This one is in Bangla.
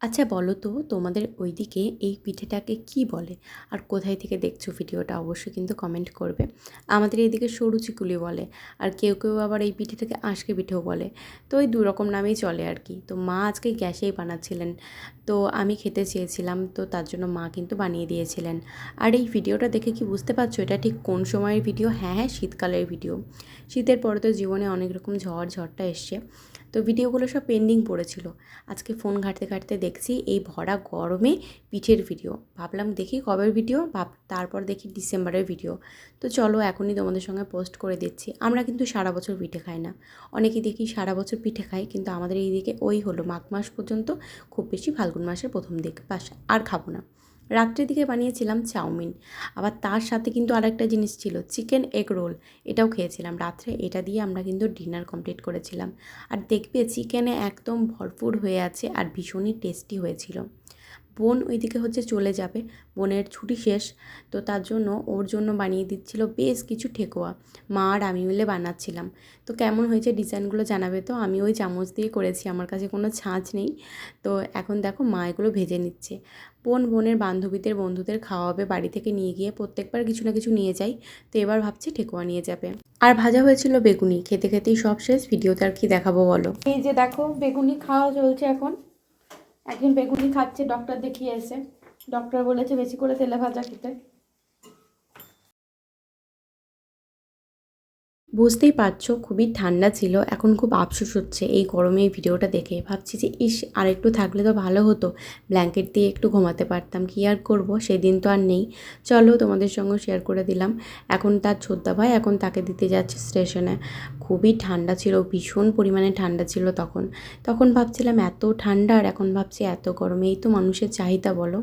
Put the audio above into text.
আচ্ছা বলো তো তোমাদের ওইদিকে এই পিঠেটাকে কি বলে? আর কোথায় থেকে দেখছো ভিডিওটা অবশ্যই কিন্তু কমেন্ট করবে। আমাদের এইদিকে সরু চিকুলি বলে, আর কেউ কেউ আবার এই পিঠেটাকে আঁশকে পিঠেও বলে। তো ওই ২ রকম নামেই চলে আর কি। তো মা আজকে গ্যাসেই বানাচ্ছিলেন। তো আমি খেতে চেয়েছিলাম, তো তার জন্য মা কিন্তু বানিয়ে দিয়েছিলেন। আর এই ভিডিওটা দেখে কি বুঝতে পারছো এটা ঠিক কোন সময়ের ভিডিও? হ্যাঁ হ্যাঁ, শীতকালের ভিডিও। শীতের পরে তো জীবনে অনেক রকম ঝড়টা এসছে। তো ভিডিওগুলো সব পেন্ডিং পড়েছিল। আজকে ফোন ঘাঁটতে ঘাঁটতে দেখছি এই ভরা গরমে পিঠের ভিডিও। ভাবলাম দেখি কবের ভিডিও, তারপর দেখি ডিসেম্বরের ভিডিও। তো চলো এখনই তোমাদের সঙ্গে পোস্ট করে দিচ্ছি। আমরা কিন্তু সারা বছর পিঠে খাই না। অনেকেই দেখি সারা বছর পিঠে খাই, কিন্তু আমাদের এইদিকে ওই হলো মাঘ মাস পর্যন্ত, খুব বেশি ফাল্গুন মাসের প্রথম দিক বাস, আর খাবো না। রাত্রের দিকে বানিয়েছিলাম চাউমিন, আবার তার সাথে কিন্তু আরেকটা জিনিস ছিল চিকেন এগ রোল, এটাও খেয়েছিলাম রাত্রে। এটা দিয়ে আমরা কিন্তু ডিনার কমপ্লিট করেছিলাম। আর দেখবে চিকেনে একদম ভরপুর হয়ে আছে আর ভীষণই টেস্টি হয়েছিল। বোন ওইদিকে হচ্ছে চলে যাবে, বোনের ছুটি শেষ। তো তার জন্য ওর জন্য বানিয়ে দিচ্ছিল বেশ কিছু ঠেকোয়া। মা আর আমি মিলে বানাচ্ছিলাম। তো কেমন হয়েছে ডিজাইনগুলো জানাবে তো। আমি ওই চামচ দিয়ে করেছি, আমার কাছে কোনো ছাঁচ নেই। তো এখন দেখো মা এগুলো ভেজে নিচ্ছে। বোনের বান্ধবীদের বন্ধুদের খাওয়াবে, বাড়ি থেকে নিয়ে গিয়ে প্রত্যেকবার কিছু না কিছু নিয়ে যাই। তো এবার ভাবছি ঠেকোয়া নিয়ে যাবে। আর ভাজা হয়েছিল বেগুনি, খেতে খেতেই সব শেষ। ভিডিওতে আর কি দেখাবো বলো। এই যে দেখো বেগুনি খাওয়া চলছে এখন। একজন বেগুনি খাচ্ছে, ডক্টর দেখিয়ে এসে। ডক্টর বলেছে বেশি করে তেলে ভাজা খেতে। বুঝতেই পারছো খুবই ঠান্ডা ছিল, এখন খুব আফসোস হচ্ছে এই গরমে এই ভিডিওটা দেখে। ভাবছি যে ইস আর একটু থাকলে তো ভালো হতো, ব্ল্যাঙ্কেট দিয়ে একটু ঘুমাতে পারতাম। কী আর করবো, সেদিন তো আর নেই। চলো তোমাদের সঙ্গে শেয়ার করে দিলাম। এখন তার ছোদ্দা ভাই এখন তাকে দিতে যাচ্ছে স্টেশনে। খুবই ঠান্ডা ছিল, ভীষণ পরিমাণে ঠান্ডা ছিল তখন। তখন ভাবছিলাম এত ঠান্ডা, আর এখন ভাবছি এত গরমে। এই তো মানুষের চাহিদা বলো।